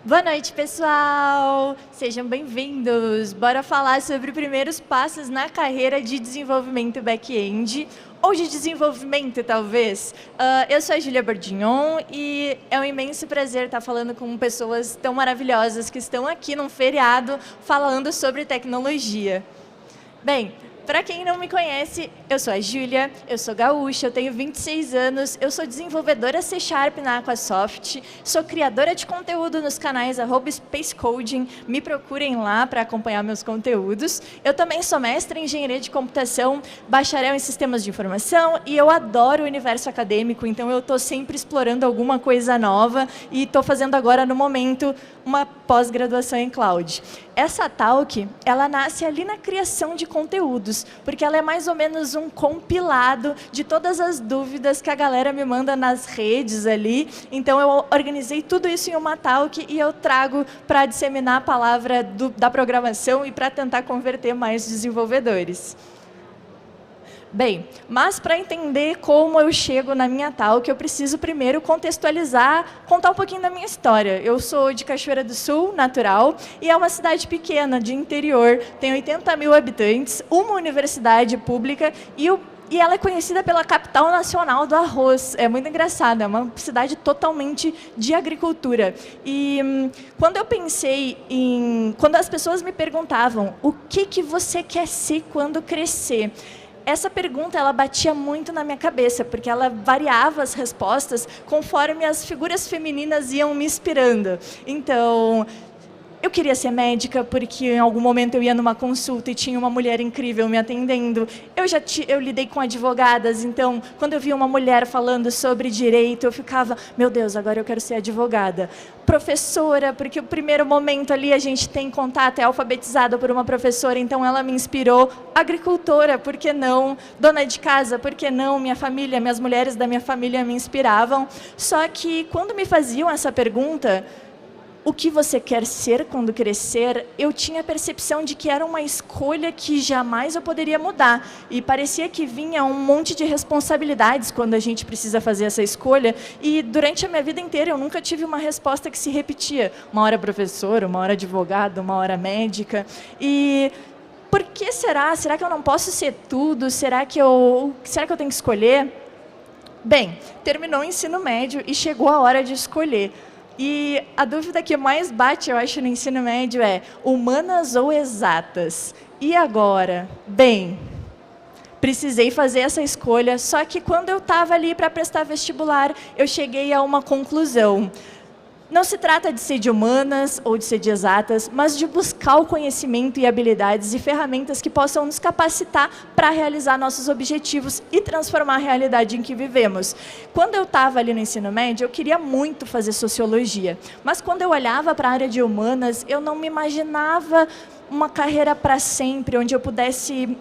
Boa noite, pessoal! Sejam bem-vindos! Bora falar sobre primeiros passos na carreira de desenvolvimento back-end, ou de desenvolvimento, talvez. Eu sou a Júlia Bordignon e é um imenso prazer estar falando com pessoas tão maravilhosas que estão aqui num feriado falando sobre tecnologia. Bem, para quem não me conhece, eu sou a Júlia, eu sou gaúcha, eu tenho 26 anos, eu sou desenvolvedora C# na Aquasoft, sou criadora de conteúdo nos canais @SpaceCoding, me procurem lá para acompanhar meus conteúdos. Eu também sou mestre em engenharia de computação, bacharel em sistemas de informação e eu adoro o universo acadêmico, então eu estou sempre explorando alguma coisa nova e estou fazendo agora, no momento, uma pós-graduação em cloud. Essa talk, ela nasce ali na criação de conteúdos, porque ela é mais ou menos um compilado de todas as dúvidas que a galera me manda nas redes ali. Então, eu organizei tudo isso em uma talk e eu trago para disseminar a palavra da programação e para tentar converter mais desenvolvedores. Bem, mas para entender como eu chego na minha talk, eu preciso primeiro contextualizar, contar um pouquinho da minha história. Eu sou de Cachoeira do Sul, natural, e é uma cidade pequena, de interior, tem 80 mil habitantes, uma universidade pública e ela é conhecida pela capital nacional do arroz. É muito engraçado, é uma cidade totalmente de agricultura. E quando eu pensei em... Quando as pessoas me perguntavam o que você quer ser quando crescer, essa pergunta ela batia muito na minha cabeça, porque ela variava as respostas conforme as figuras femininas iam me inspirando. Então, eu queria ser médica porque em algum momento eu ia numa consulta e tinha uma mulher incrível me atendendo. Eu lidei com advogadas, então, quando eu via uma mulher falando sobre direito, eu ficava, meu Deus, agora eu quero ser advogada. Professora, porque o primeiro momento ali a gente tem contato, é alfabetizada por uma professora, então ela me inspirou. Agricultora, por que não? Dona de casa, por que não? Minha família, minhas mulheres da minha família me inspiravam. Só que quando me faziam essa pergunta, o que você quer ser quando crescer, eu tinha a percepção de que era uma escolha que jamais eu poderia mudar. E parecia que vinha um monte de responsabilidades quando a gente precisa fazer essa escolha. E durante a minha vida inteira eu nunca tive uma resposta que se repetia. Uma hora professora, uma hora advogada, uma hora médica. E por que será? Será que eu não posso ser tudo? Será que eu tenho que escolher? Bem, terminou o ensino médio e chegou a hora de escolher. E a dúvida que mais bate, eu acho, no ensino médio é humanas ou exatas? E agora? Bem, precisei fazer essa escolha, só que quando eu estava ali para prestar vestibular, eu cheguei a uma conclusão. Não se trata de ser de humanas ou de ser de exatas, mas de buscar o conhecimento e habilidades e ferramentas que possam nos capacitar para realizar nossos objetivos e transformar a realidade em que vivemos. Quando eu estava ali no ensino médio, eu queria muito fazer sociologia, mas quando eu olhava para a área de humanas, eu não me imaginava uma carreira para sempre, onde eu pudesse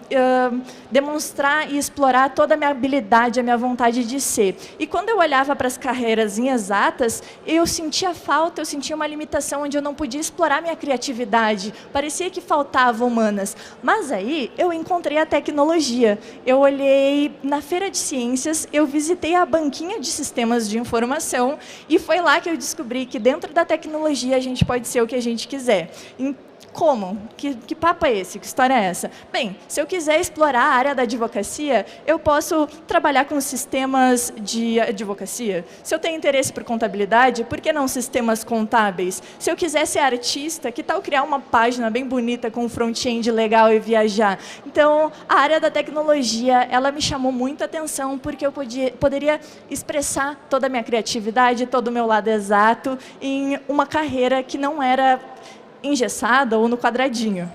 demonstrar e explorar toda a minha habilidade, a minha vontade de ser. E quando eu olhava para as carreiras em exatas, eu sentia falta, eu sentia uma limitação onde eu não podia explorar minha criatividade. Parecia que faltava humanas. Mas aí eu encontrei a tecnologia. Eu olhei na feira de ciências, eu visitei a banquinha de sistemas de informação e foi lá que eu descobri que dentro da tecnologia a gente pode ser o que a gente quiser. Como? Que papo é esse? Que história é essa? Bem, se eu quiser explorar a área da advocacia, eu posso trabalhar com sistemas de advocacia. Se eu tenho interesse por contabilidade, por que não sistemas contábeis? Se eu quiser ser artista, que tal criar uma página bem bonita com um front-end legal e viajar? Então, a área da tecnologia, ela me chamou muita atenção porque eu poderia expressar toda a minha criatividade, todo o meu lado exato em uma carreira que não era engessada ou no quadradinho.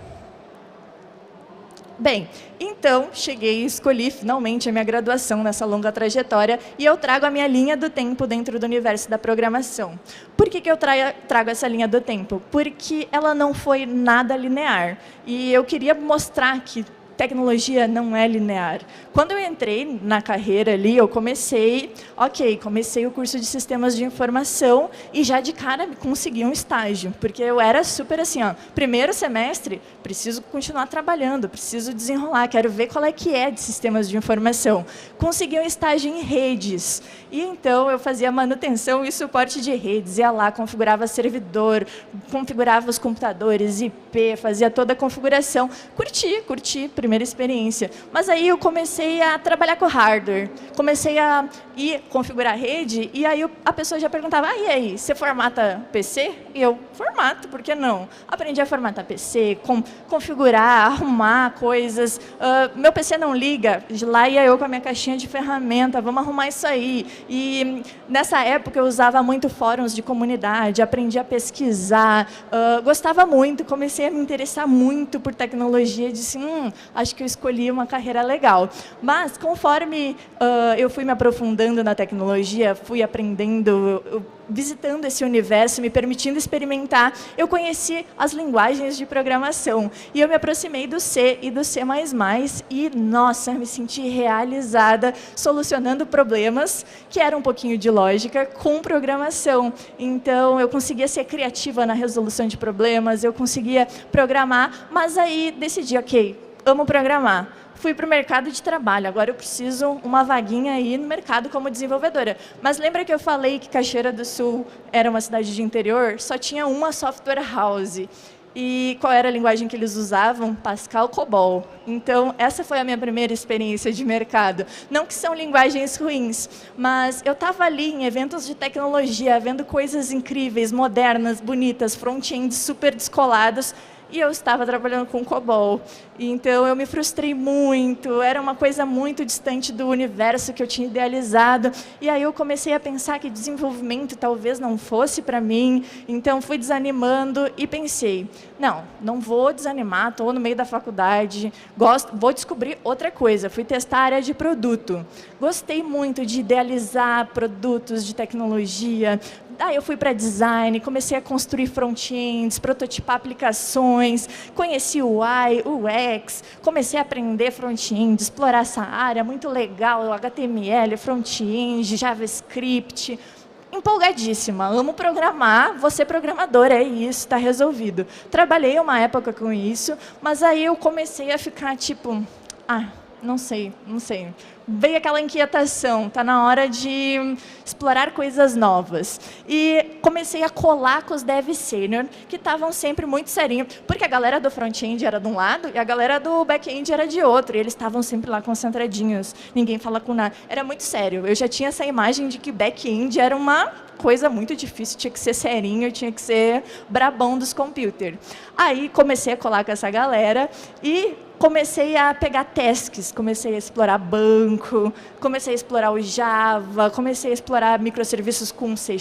Bem, então, cheguei e escolhi finalmente a minha graduação nessa longa trajetória e eu trago a minha linha do tempo dentro do universo da programação. Por que eu trago essa linha do tempo? Porque ela não foi nada linear. E eu queria mostrar que tecnologia não é linear. Quando eu entrei na carreira ali, eu comecei o curso de sistemas de informação e já de cara consegui um estágio, porque eu era super assim, primeiro semestre, preciso continuar trabalhando, preciso desenrolar, quero ver qual é que é de sistemas de informação. Consegui um estágio em redes, e então eu fazia manutenção e suporte de redes, ia lá, configurava servidor, configurava os computadores, IP, fazia toda a configuração. Curti, primeira experiência. Mas aí eu comecei a trabalhar com hardware, comecei a configurar a rede, e aí a pessoa já perguntava, e aí, você formata PC? E eu, formato, por que não? Aprendi a formatar PC, configurar, arrumar coisas. Meu PC não liga, lá ia eu com a minha caixinha de ferramenta, vamos arrumar isso aí. E nessa época eu usava muito fóruns de comunidade, aprendi a pesquisar, gostava muito, comecei a me interessar muito por tecnologia, disse, acho que eu escolhi uma carreira legal. Mas, conforme eu fui me aprofundando na tecnologia, fui aprendendo, visitando esse universo, me permitindo experimentar, eu conheci as linguagens de programação. E eu me aproximei do C e do C++, e, nossa, me senti realizada solucionando problemas, que era um pouquinho de lógica, com programação. Então, eu conseguia ser criativa na resolução de problemas, eu conseguia programar, mas aí decidi, amo programar. Fui para o mercado de trabalho, agora eu preciso uma vaguinha aí no mercado como desenvolvedora. Mas lembra que eu falei que Cachoeira do Sul era uma cidade de interior? Só tinha uma software house. E qual era a linguagem que eles usavam? Pascal, COBOL. Então, essa foi a minha primeira experiência de mercado. Não que são linguagens ruins, mas eu estava ali em eventos de tecnologia, vendo coisas incríveis, modernas, bonitas, front-ends super descolados, e eu estava trabalhando com COBOL. Então, eu me frustrei muito, era uma coisa muito distante do universo que eu tinha idealizado. E aí eu comecei a pensar que desenvolvimento talvez não fosse para mim. Então, fui desanimando e pensei, não vou desanimar, estou no meio da faculdade, vou descobrir outra coisa. Fui testar a área de produto. Gostei muito de idealizar produtos de tecnologia. Daí eu fui para design, comecei a construir front-ends, prototipar aplicações, conheci o UI, o UX, comecei a aprender front-end, explorar essa área, muito legal, o HTML, front-end, JavaScript. Empolgadíssima, amo programar, vou ser programadora, é isso, está resolvido. Trabalhei uma época com isso, mas aí eu comecei a ficar tipo, não sei. Veio aquela inquietação, está na hora de explorar coisas novas. E comecei a colar com os devs sênior, que estavam sempre muito serinhos, porque a galera do front-end era de um lado e a galera do back-end era de outro, e eles estavam sempre lá concentradinhos, ninguém fala com nada. Era muito sério, eu já tinha essa imagem de que back-end era uma coisa muito difícil, tinha que ser serinho, tinha que ser brabão dos computers. Aí comecei a colar com essa galera e comecei a pegar tasks, comecei a explorar banco, comecei a explorar o Java, comecei a explorar microserviços com C#,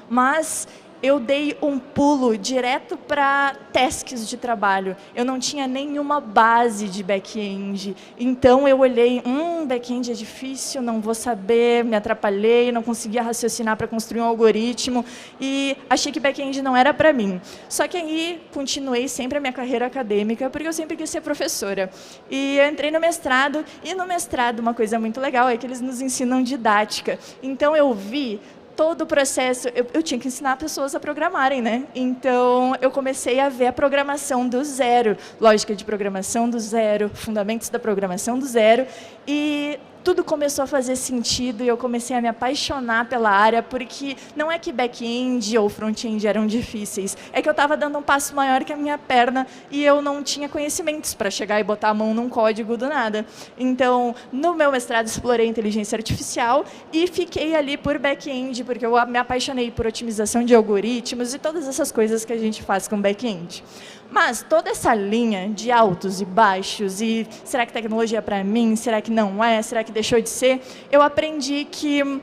mas eu dei um pulo direto para tasks de trabalho. Eu não tinha nenhuma base de back-end. Então, eu olhei, back-end é difícil, não vou saber, me atrapalhei, não conseguia raciocinar para construir um algoritmo, e achei que back-end não era para mim. Só que aí, continuei sempre a minha carreira acadêmica, porque eu sempre quis ser professora. E eu entrei no mestrado, e no mestrado, uma coisa muito legal é que eles nos ensinam didática. Então, eu vi todo o processo, eu tinha que ensinar pessoas a programarem, né? Então, eu comecei a ver a programação do zero, lógica de programação do zero, fundamentos da programação do zero, e tudo começou a fazer sentido e eu comecei a me apaixonar pela área, porque não é que back-end ou front-end eram difíceis, é que eu estava dando um passo maior que a minha perna e eu não tinha conhecimentos para chegar e botar a mão num código do nada. Então, no meu mestrado, explorei inteligência artificial e fiquei ali por back-end, porque eu me apaixonei por otimização de algoritmos e todas essas coisas que a gente faz com back-end. Mas toda essa linha de altos e baixos, e será que tecnologia é para mim, será que não é, será que deixou de ser, eu aprendi que,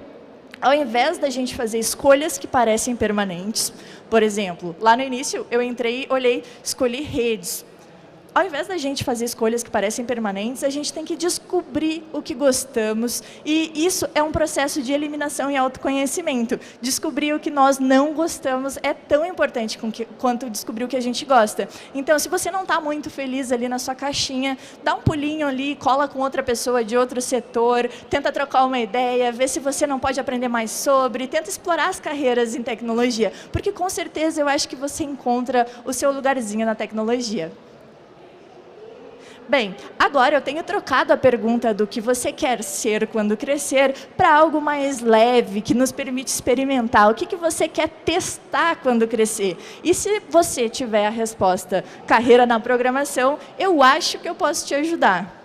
ao invés da gente fazer escolhas que parecem permanentes, por exemplo, lá no início eu entrei, olhei, escolhi redes. ao invés da gente fazer escolhas que parecem permanentes, a gente tem que descobrir o que gostamos, e isso é um processo de eliminação e autoconhecimento. Descobrir o que nós não gostamos é tão importante quanto descobrir o que a gente gosta. Então, se você não está muito feliz ali na sua caixinha, dá um pulinho ali, cola com outra pessoa de outro setor, tenta trocar uma ideia, vê se você não pode aprender mais sobre, tenta explorar as carreiras em tecnologia, porque com certeza eu acho que você encontra o seu lugarzinho na tecnologia. Bem, agora eu tenho trocado a pergunta do que você quer ser quando crescer para algo mais leve, que nos permite experimentar. O que você quer testar quando crescer? E se você tiver a resposta carreira na programação, eu acho que eu posso te ajudar.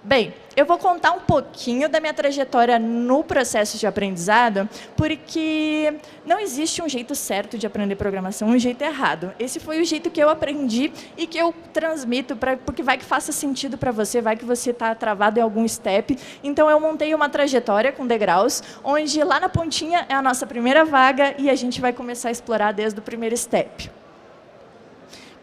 Bem, eu vou contar um pouquinho da minha trajetória no processo de aprendizado, porque não existe um jeito certo de aprender programação, um jeito errado. Esse foi o jeito que eu aprendi e que eu transmito, porque vai que faça sentido para você, vai que você está travado em algum step. Então, eu montei uma trajetória com degraus, onde lá na pontinha é a nossa primeira vaga e a gente vai começar a explorar desde o primeiro step.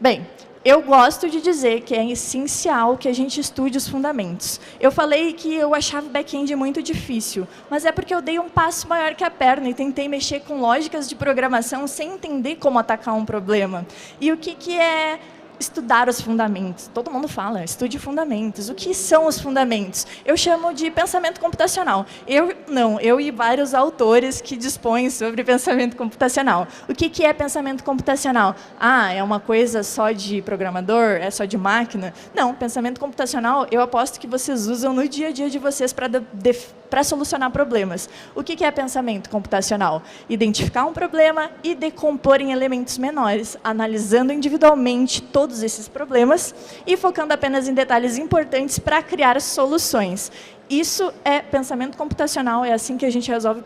Bem, eu gosto de dizer que é essencial que a gente estude os fundamentos. Eu falei que eu achava o back-end muito difícil, mas é porque eu dei um passo maior que a perna e tentei mexer com lógicas de programação sem entender como atacar um problema. E o que é estudar os fundamentos? Todo mundo fala, estude fundamentos. O que são os fundamentos? Eu chamo de pensamento computacional. Eu e vários autores que dispõem sobre pensamento computacional. O que é pensamento computacional? Ah, é uma coisa só de programador? É só de máquina? Não, pensamento computacional eu aposto que vocês usam no dia a dia de vocês para solucionar problemas. O que é pensamento computacional? Identificar um problema e decompor em elementos menores, analisando individualmente todos esses problemas e focando apenas em detalhes importantes para criar soluções. Isso é pensamento computacional, é assim que a gente resolve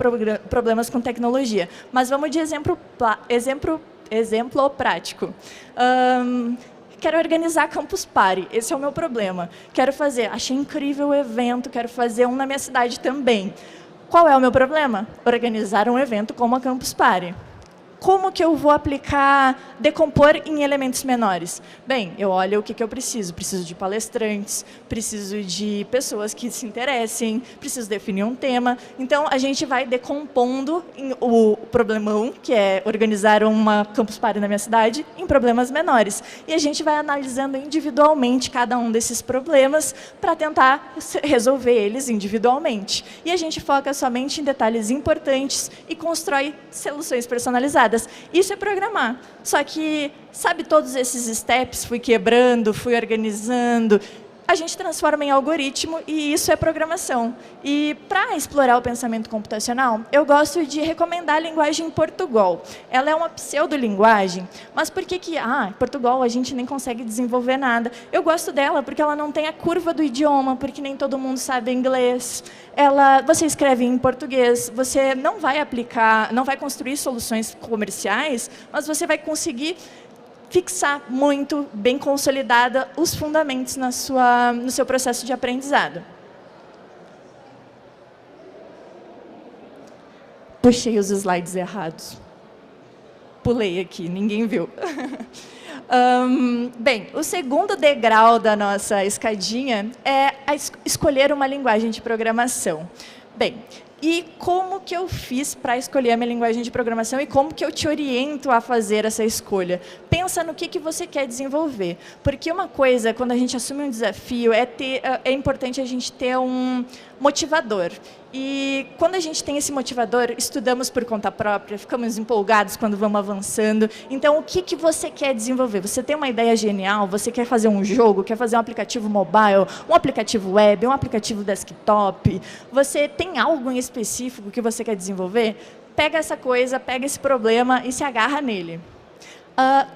problemas com tecnologia. Mas vamos de exemplo prático. Quero organizar Campus Party, esse é o meu problema. Quero fazer, achei incrível o evento, quero fazer um na minha cidade também. Qual é o meu problema? Organizar um evento como a Campus Party. Como que eu vou aplicar, decompor em elementos menores? Bem, eu olho o que eu preciso. Preciso de palestrantes, preciso de pessoas que se interessem, preciso definir um tema. Então, a gente vai decompondo o problemão, que é organizar uma Campus Party na minha cidade, em problemas menores. E a gente vai analisando individualmente cada um desses problemas para tentar resolver eles individualmente. E a gente foca somente em detalhes importantes e constrói soluções personalizadas. Isso é programar. Só que, sabe, todos esses steps, fui quebrando, fui organizando, a gente transforma em algoritmo e isso é programação. E para explorar o pensamento computacional, eu gosto de recomendar a linguagem Portugal. Ela é uma pseudolinguagem, mas por que em Portugal a gente nem consegue desenvolver nada? Eu gosto dela porque ela não tem a curva do idioma, porque nem todo mundo sabe inglês. Você escreve em português, você não vai aplicar, não vai construir soluções comerciais, mas você vai conseguir fixar muito bem consolidada os fundamentos no seu processo de aprendizado. Puxei os slides errados. Pulei aqui, ninguém viu. Bem, o segundo degrau da nossa escadinha é escolher uma linguagem de programação. Bem, e como que eu fiz para escolher a minha linguagem de programação e como que eu te oriento a fazer essa escolha? Pensa no que você quer desenvolver. Porque uma coisa, quando a gente assume um desafio, é importante a gente ter um motivador. E quando a gente tem esse motivador, estudamos por conta própria, ficamos empolgados quando vamos avançando. Então, o que você quer desenvolver? Você tem uma ideia genial, você quer fazer um jogo, quer fazer um aplicativo mobile, um aplicativo web, um aplicativo desktop. Você tem algo em específico que você quer desenvolver? Pega essa coisa, pega esse problema e se agarra nele.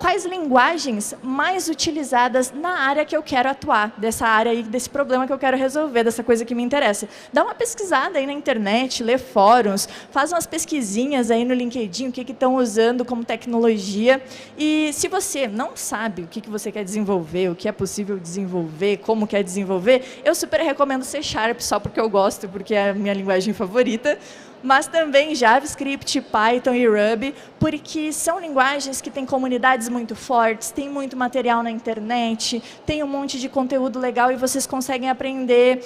Quais linguagens mais utilizadas na área que eu quero atuar, dessa área aí, desse problema que eu quero resolver, dessa coisa que me interessa. Dá uma pesquisada aí na internet, lê fóruns, faz umas pesquisinhas aí no LinkedIn, o que estão usando como tecnologia. E se você não sabe o que você quer desenvolver, o que é possível desenvolver, como quer desenvolver, eu super recomendo C#, só porque eu gosto, porque é a minha linguagem favorita. mas também JavaScript, Python e Ruby, porque são linguagens que têm comunidades muito fortes, tem muito material na internet, tem um monte de conteúdo legal e vocês conseguem aprender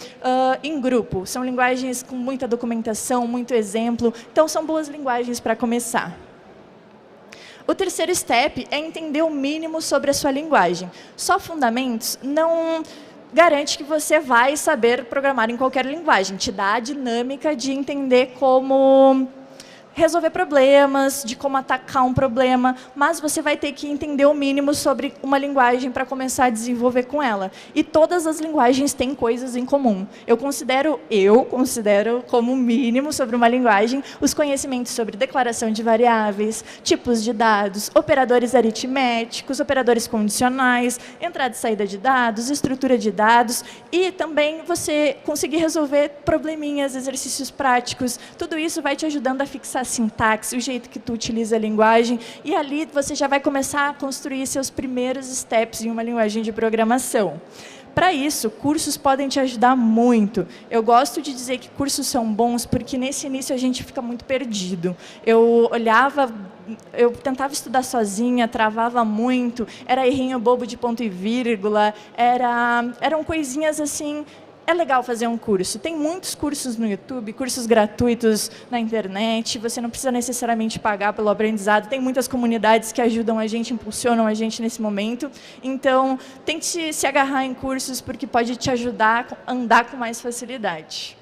em grupo. São linguagens com muita documentação, muito exemplo, então são boas linguagens para começar. O terceiro step é entender o mínimo sobre a sua linguagem. Só fundamentos não garante que você vai saber programar em qualquer linguagem. Te dá a dinâmica de entender como resolver problemas, de como atacar um problema, mas você vai ter que entender o mínimo sobre uma linguagem para começar a desenvolver com ela. E todas as linguagens têm coisas em comum. Eu considero como mínimo sobre uma linguagem os conhecimentos sobre declaração de variáveis, tipos de dados, operadores aritméticos, operadores condicionais, entrada e saída de dados, estrutura de dados, e também você conseguir resolver probleminhas, exercícios práticos. Tudo isso vai te ajudando a fixar a sintaxe, o jeito que tu utiliza a linguagem, e ali você já vai começar a construir seus primeiros steps em uma linguagem de programação. Para isso, cursos podem te ajudar muito. Eu gosto de dizer que cursos são bons porque nesse início a gente fica muito perdido. Eu tentava estudar sozinha, travava muito, era errinho bobo de ponto e vírgula, eram coisinhas assim. É legal fazer um curso. Tem muitos cursos no YouTube, cursos gratuitos na internet, você não precisa necessariamente pagar pelo aprendizado, tem muitas comunidades que ajudam a gente, impulsionam a gente nesse momento. Então, tente se agarrar em cursos, porque pode te ajudar a andar com mais facilidade.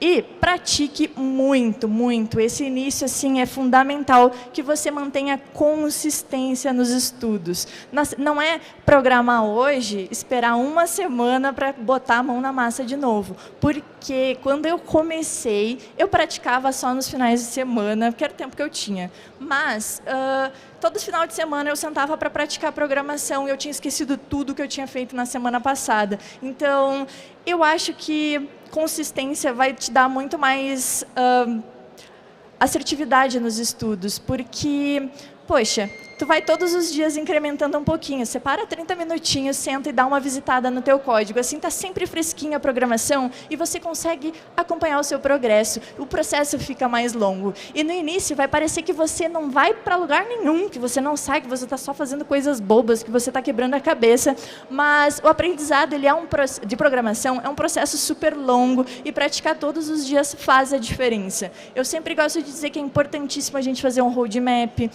E pratique muito, muito. Esse início assim, é fundamental que você mantenha consistência nos estudos. Não é programar hoje, esperar uma semana para botar a mão na massa de novo. Porque quando eu comecei, eu praticava só nos finais de semana, porque era o tempo que eu tinha. Mas todo final de semana eu sentava para praticar programação e eu tinha esquecido tudo que eu tinha feito na semana passada. Então, eu acho que consistência vai te dar muito mais assertividade nos estudos, porque, poxa, tu vai todos os dias incrementando um pouquinho, separa 30 minutinhos, senta e dá uma visitada no teu código, assim está sempre fresquinha a programação e você consegue acompanhar o seu progresso, o processo fica mais longo. E no início vai parecer que você não vai para lugar nenhum, que você não sai, que você está só fazendo coisas bobas, que você está quebrando a cabeça, mas o aprendizado de programação é um processo super longo e praticar todos os dias faz a diferença. Eu sempre gosto de dizer que é importantíssimo a gente fazer um roadmap.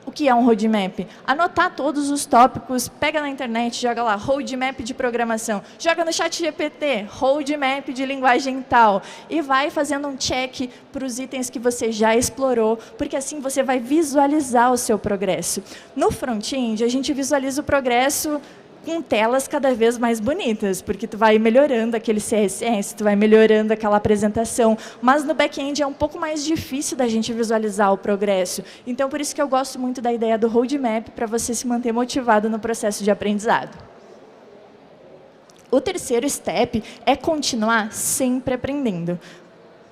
O que é um roadmap? Anotar todos os tópicos, pega na internet, joga lá, roadmap de programação, joga no chat GPT, roadmap de linguagem tal, e vai fazendo um check para os itens que você já explorou, porque assim você vai visualizar o seu progresso. No front-end, a gente visualiza o progresso com telas cada vez mais bonitas, porque tu vai melhorando aquele CSS, tu vai melhorando aquela apresentação, mas no back-end é um pouco mais difícil da gente visualizar o progresso. Então, por isso que eu gosto muito da ideia do roadmap, para você se manter motivado no processo de aprendizado. O terceiro step é continuar sempre aprendendo.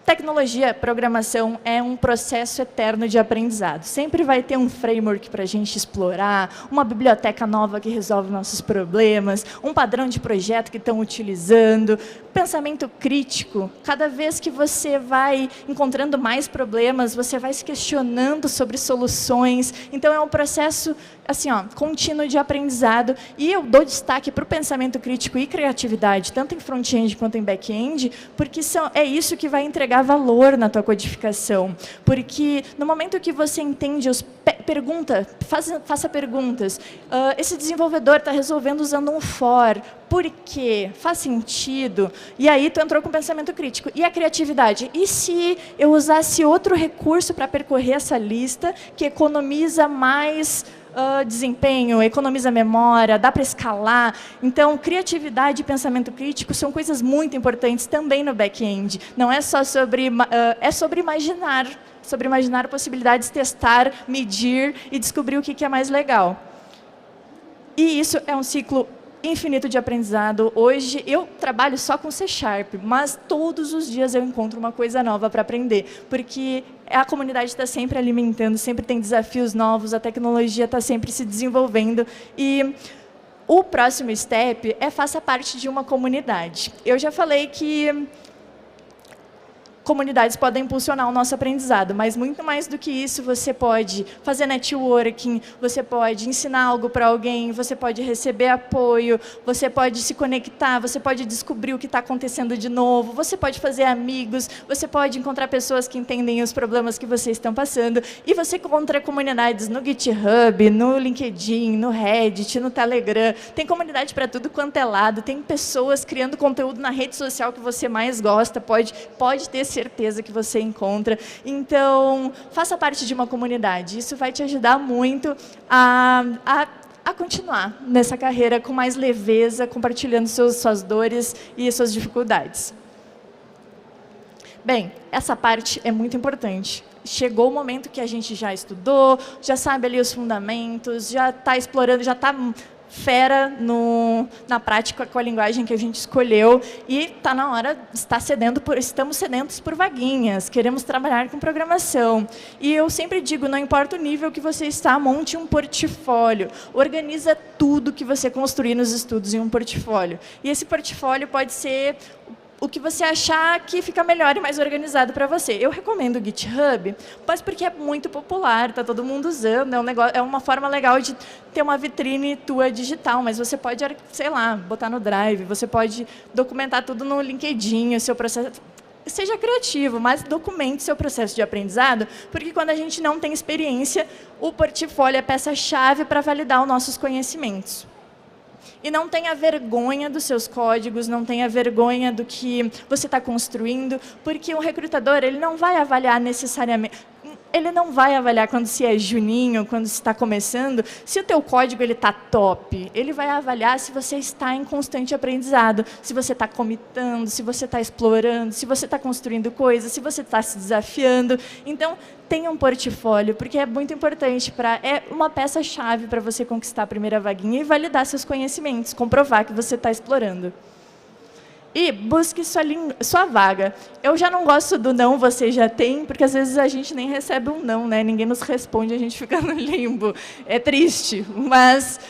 Tecnologia, programação é um processo eterno de aprendizado. Sempre vai ter um framework para a gente explorar, uma biblioteca nova que resolve nossos problemas, um padrão de projeto que estão utilizando, pensamento crítico. Cada vez que você vai encontrando mais problemas, você vai se questionando sobre soluções. Então, é um processo assim, contínuo de aprendizado. E eu dou destaque para o pensamento crítico e criatividade, tanto em front-end quanto em back-end, porque é isso que vai entregar valor na tua codificação. Porque no momento que você entende, faça perguntas. Esse desenvolvedor está resolvendo usando um for. Por quê? Faz sentido? E aí tu entrou com pensamento crítico. E a criatividade? E se eu usasse outro recurso para percorrer essa lista que economiza mais desempenho, economiza memória, dá para escalar? Então, criatividade e pensamento crítico são coisas muito importantes também no back-end. Não é só sobre... é sobre imaginar possibilidades, testar, medir e descobrir o que é mais legal. E isso é um ciclo infinito de aprendizado. Hoje eu trabalho só com C#, mas todos os dias eu encontro uma coisa nova para aprender, porque a comunidade está sempre alimentando, sempre tem desafios novos, a tecnologia está sempre se desenvolvendo. E o próximo step é faça parte de uma comunidade. Eu já falei que comunidades podem impulsionar o nosso aprendizado, mas muito mais do que isso, você pode fazer networking, você pode ensinar algo para alguém, você pode receber apoio, você pode se conectar, você pode descobrir o que está acontecendo de novo, você pode fazer amigos, você pode encontrar pessoas que entendem os problemas que vocês estão passando, e você encontra comunidades no GitHub, no LinkedIn, no Reddit, no Telegram, tem comunidade para tudo quanto é lado, tem pessoas criando conteúdo na rede social que você mais gosta, pode ter certeza que você encontra. Então, faça parte de uma comunidade. Isso vai te ajudar muito a continuar nessa carreira com mais leveza, compartilhando suas dores e suas dificuldades. Bem, essa parte é muito importante. Chegou o momento que a gente já estudou, já sabe ali os fundamentos, já está explorando, já está fera na prática com a linguagem que a gente escolheu e está na hora, estamos sedentos por vaguinhas, queremos trabalhar com programação. E eu sempre digo, não importa o nível que você está, monte um portfólio, organiza tudo que você construir nos estudos em um portfólio. E esse portfólio pode ser o que você achar que fica melhor e mais organizado para você. Eu recomendo o GitHub, mas porque é muito popular, está todo mundo usando, é uma forma legal de ter uma vitrine tua digital, mas você pode, sei lá, botar no Drive, você pode documentar tudo no LinkedIn, o seu processo. Seja criativo, mas documente seu processo de aprendizado, porque quando a gente não tem experiência, o portfólio é a peça-chave para validar os nossos conhecimentos. E não tenha vergonha dos seus códigos, não tenha vergonha do que você está construindo, porque o recrutador ele não vai avaliar necessariamente... Ele não vai avaliar quando se é juninho, quando se está começando, se o teu código está top. Ele vai avaliar se você está em constante aprendizado, se você está comitando, se você está explorando, se você está construindo coisas, se você está se desafiando. Então, tenha um portfólio, porque é muito importante, é uma peça-chave para você conquistar a primeira vaguinha e validar seus conhecimentos, comprovar que você está explorando. E busque sua vaga. Eu já não gosto do não, você já tem, porque às vezes a gente nem recebe um não, né? Ninguém nos responde, a gente fica no limbo. É triste, mas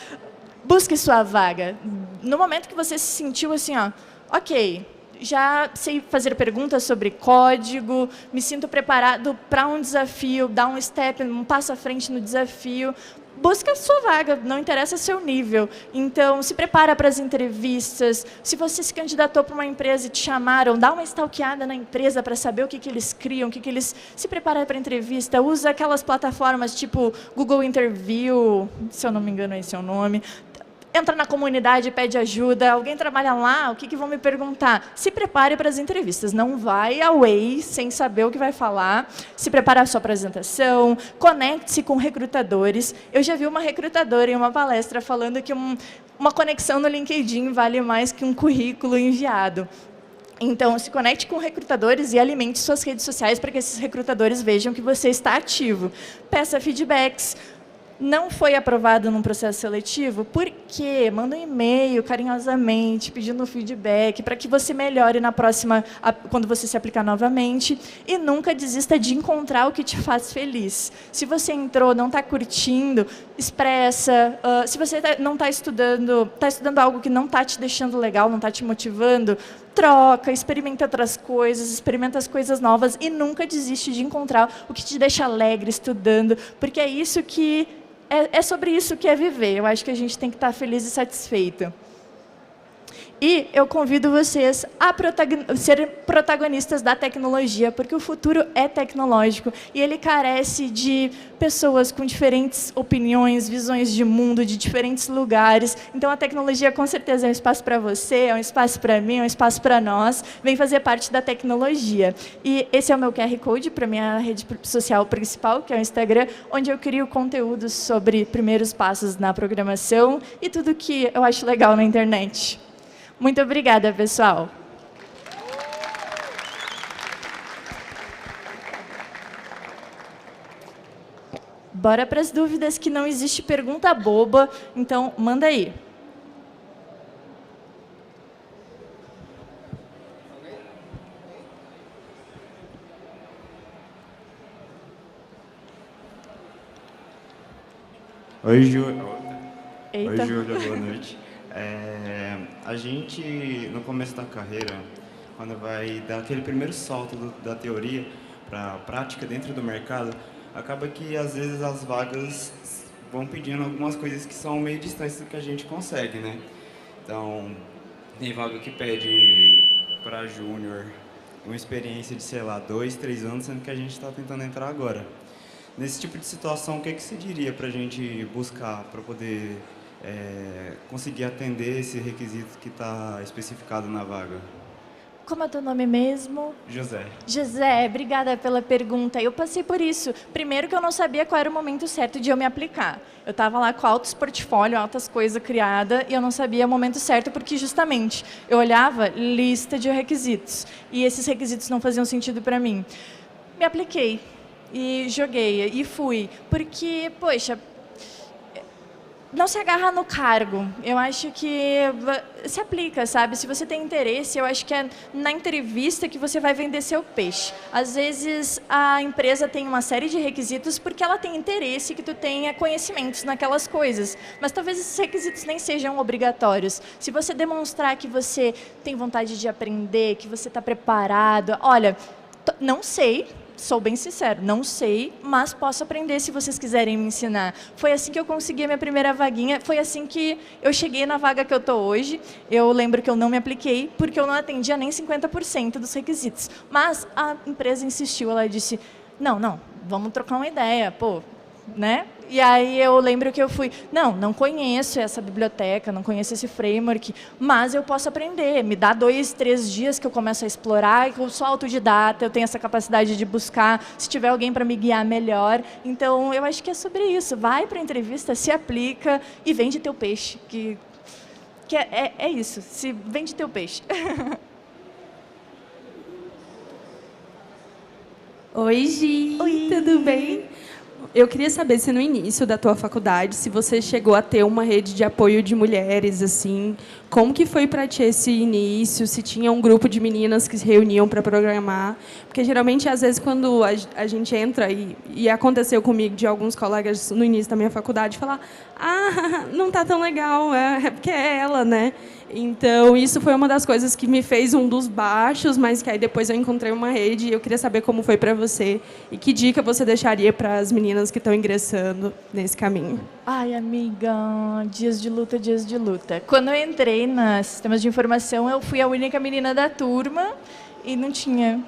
busque sua vaga. No momento que você se sentiu assim, ó, ok, já sei fazer perguntas sobre código, me sinto preparado para um desafio, dar um step, um passo à frente no desafio, busca a sua vaga, não interessa seu nível. Então, se prepara para as entrevistas. Se você se candidatou para uma empresa e te chamaram, dá uma stalkeada na empresa para saber o que eles criam, o que eles... Se prepara para a entrevista, usa aquelas plataformas tipo Google Interview, se eu não me engano, esse é o nome. Entra na comunidade, pede ajuda, alguém trabalha lá, o que vão me perguntar? Se prepare para as entrevistas, não vai away sem saber o que vai falar, se prepare a sua apresentação, conecte-se com recrutadores. Eu já vi uma recrutadora em uma palestra falando que uma conexão no LinkedIn vale mais que um currículo enviado. Então, se conecte com recrutadores e alimente suas redes sociais para que esses recrutadores vejam que você está ativo. Peça feedbacks. Não foi aprovado num processo seletivo? Por quê? Manda um e-mail carinhosamente, pedindo feedback, para que você melhore na próxima, quando você se aplicar novamente. E nunca desista de encontrar o que te faz feliz. Se você entrou, não está curtindo, expressa. Se você não está estudando algo que não está te deixando legal, não está te motivando, troca, experimenta outras coisas, experimenta as coisas novas e nunca desiste de encontrar o que te deixa alegre estudando, porque é isso que... É sobre isso que é viver. Eu acho que a gente tem que estar feliz e satisfeito. E eu convido vocês a serem protagonistas da tecnologia, porque o futuro é tecnológico e ele carece de pessoas com diferentes opiniões, visões de mundo, de diferentes lugares. Então, a tecnologia, com certeza, é um espaço para você, é um espaço para mim, é um espaço para nós. Vem fazer parte da tecnologia. E esse é o meu QR Code para a minha rede social principal, que é o Instagram, onde eu crio conteúdos sobre primeiros passos na programação e tudo que eu acho legal na internet. Muito obrigada, pessoal. Bora para as dúvidas, que não existe pergunta boba, então manda aí. Oi, Júlia. Eita. Oi, Júlia, boa noite. A gente, no começo da carreira, quando vai dar aquele primeiro salto da teoria para a prática dentro do mercado, acaba que às vezes as vagas vão pedindo algumas coisas que são meio distantes do que a gente consegue, né? Então, tem vaga que pede para júnior uma experiência de, sei lá, 2, 3 anos, sendo que a gente está tentando entrar agora. Nesse tipo de situação, o que você diria para a gente buscar para poder conseguir atender esse requisito que está especificado na vaga? Como é teu nome mesmo? José. José, obrigada pela pergunta. Eu passei por isso. Primeiro que eu não sabia qual era o momento certo de eu me aplicar. Eu estava lá com altos portfólio, altas coisas criadas, e eu não sabia o momento certo, porque justamente eu olhava lista de requisitos, e esses requisitos não faziam sentido para mim. Me apliquei, e joguei, e fui. Porque, poxa, não se agarra no cargo. Eu acho que se aplica, sabe? Se você tem interesse, eu acho que é na entrevista que você vai vender seu peixe. Às vezes, a empresa tem uma série de requisitos porque ela tem interesse que tu tenha conhecimentos naquelas coisas. Mas talvez esses requisitos nem sejam obrigatórios. Se você demonstrar que você tem vontade de aprender, que você está preparado... Olha, não sei... Sou bem sincero, não sei, mas posso aprender se vocês quiserem me ensinar. Foi assim que eu consegui a minha primeira vaguinha, foi assim que eu cheguei na vaga que eu estou hoje. Eu lembro que eu não me apliquei porque eu não atendia nem 50% dos requisitos. Mas a empresa insistiu, ela disse, não, vamos trocar uma ideia, pô, né? E aí eu lembro que eu fui, não conheço essa biblioteca, não conheço esse framework, mas eu posso aprender. Me dá 2, 3 dias que eu começo a explorar, eu sou autodidata, eu tenho essa capacidade de buscar, se tiver alguém para me guiar, melhor. Então, eu acho que é sobre isso. Vai para a entrevista, se aplica e vende teu peixe. Que é isso, se vende teu peixe. Oi, Gi, Oi. Tudo bem? Eu queria saber se no início da tua faculdade, se você chegou a ter uma rede de apoio de mulheres, assim, como que foi para ti esse início? Se tinha um grupo de meninas que se reuniam para programar? Porque geralmente, às vezes, quando a gente entra, e aconteceu comigo de alguns colegas no início da minha faculdade, falar, não tá tão legal, é porque é ela, né? Então, isso foi uma das coisas que me fez um dos baixos, mas que aí depois eu encontrei uma rede e eu queria saber como foi para você e que dica você deixaria para as meninas que estão ingressando nesse caminho. Ai, amiga, dias de luta, dias de luta. Quando eu entrei na Sistemas de Informação, eu fui a única menina da turma e não tinha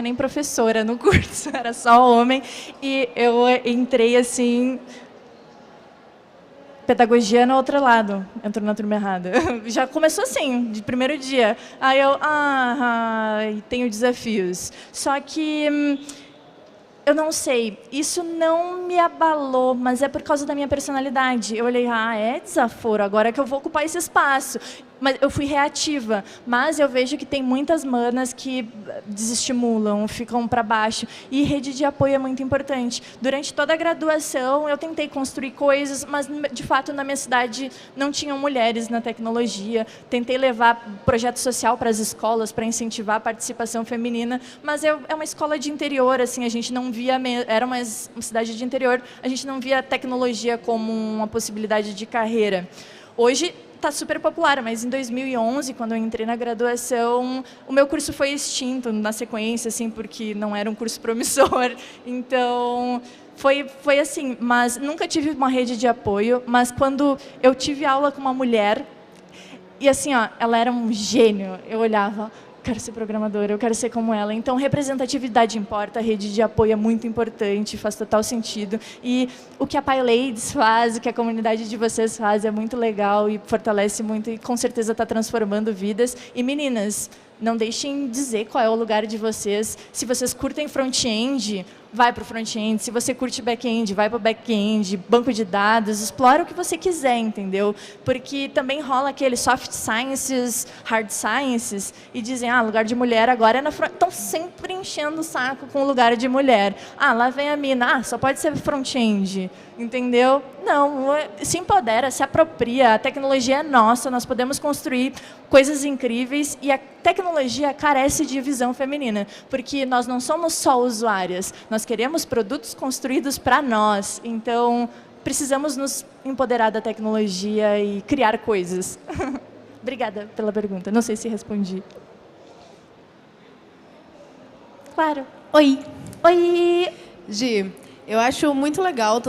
nem professora no curso, era só homem. E eu entrei assim... Pedagogia no outro lado, entrou na turma errada. Já começou assim, de primeiro dia. Aí eu, tenho desafios. Só que, eu não sei, isso não me abalou, mas é por causa da minha personalidade. Eu olhei, é desaforo, agora que eu vou ocupar esse espaço. Mas eu fui reativa, mas eu vejo que tem muitas manas que desestimulam, ficam para baixo, e rede de apoio é muito importante. Durante toda a graduação, eu tentei construir coisas, mas, de fato, na minha cidade não tinham mulheres na tecnologia. Tentei levar projeto social para as escolas, para incentivar a participação feminina, mas é uma escola de interior, assim, a gente não via, era uma cidade de interior, a gente não via a tecnologia como uma possibilidade de carreira. Hoje, está super popular, mas em 2011, quando eu entrei na graduação, o meu curso foi extinto na sequência, assim, porque não era um curso promissor. Então, foi assim, mas nunca tive uma rede de apoio, mas quando eu tive aula com uma mulher, e assim, ela era um gênio, eu olhava... quero ser programadora, eu quero ser como ela. Então, representatividade importa, a rede de apoio é muito importante, faz total sentido. E o que a PyLadies faz, o que a comunidade de vocês faz é muito legal e fortalece muito e com certeza está transformando vidas. E meninas, não deixem dizer qual é o lugar de vocês. Se vocês curtem front-end, vai para o front-end. Se você curte back-end, vai para o back-end, banco de dados, explora o que você quiser, entendeu? Porque também rola aquele soft sciences, hard sciences, e dizem, lugar de mulher agora é na front. Estão sempre enchendo o saco com o lugar de mulher. Lá vem a mina, só pode ser front-end, entendeu? Não, se empodera, se apropria, a tecnologia é nossa, nós podemos construir coisas incríveis e a tecnologia carece de visão feminina, porque nós não somos só usuárias, nós queremos produtos construídos para nós, então precisamos nos empoderar da tecnologia e criar coisas. Obrigada pela pergunta, não sei se respondi. Claro. Oi. Oi! Gi, eu acho muito legal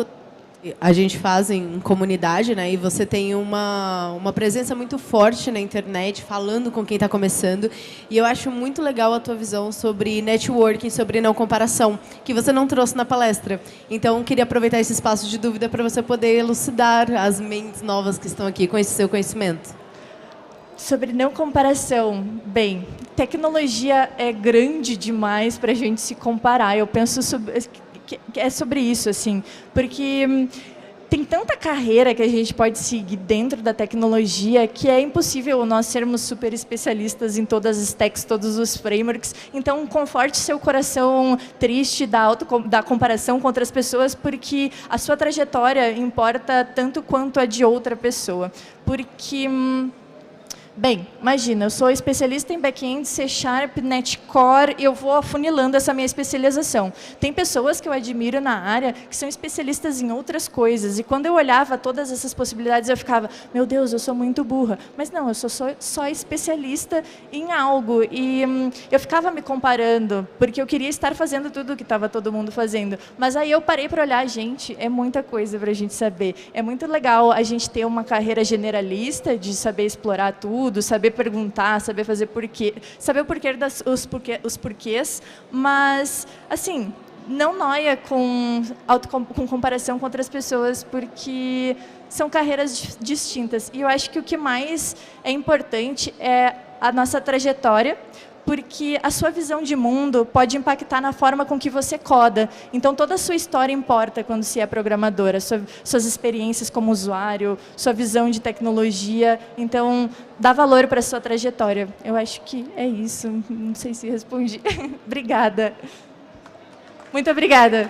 a gente faz em comunidade, né? E você tem uma presença muito forte na internet, falando com quem está começando. E eu acho muito legal a tua visão sobre networking, sobre não comparação, que você não trouxe na palestra. Então, queria aproveitar esse espaço de dúvida para você poder elucidar as mentes novas que estão aqui com esse seu conhecimento. Sobre não comparação, bem, tecnologia é grande demais para a gente se comparar. Eu penso que é sobre isso, assim, porque tem tanta carreira que a gente pode seguir dentro da tecnologia que é impossível nós sermos super especialistas em todas as techs, todos os frameworks. Então, conforte seu coração triste da comparação com outras pessoas, porque a sua trajetória importa tanto quanto a de outra pessoa. Porque... Bem, imagina, eu sou especialista em back-end, C#, .NET Core, e eu vou afunilando essa minha especialização. Tem pessoas que eu admiro na área que são especialistas em outras coisas, e quando eu olhava todas essas possibilidades, eu ficava, meu Deus, eu sou muito burra. Mas não, eu sou só especialista em algo, e eu ficava me comparando, porque eu queria estar fazendo tudo o que estava todo mundo fazendo. Mas aí eu parei para olhar, gente, é muita coisa para a gente saber. É muito legal a gente ter uma carreira generalista, de saber explorar tudo, saber perguntar, saber fazer porquê, saber os porquês, mas, assim, não noia com comparação com outras pessoas, porque são carreiras distintas. E eu acho que o que mais é importante é a nossa trajetória, porque a sua visão de mundo pode impactar na forma com que você coda. Então, toda a sua história importa quando se é programadora, suas experiências como usuário, sua visão de tecnologia. Então, dá valor para a sua trajetória. Eu acho que é isso. Não sei se respondi. Obrigada. Muito obrigada.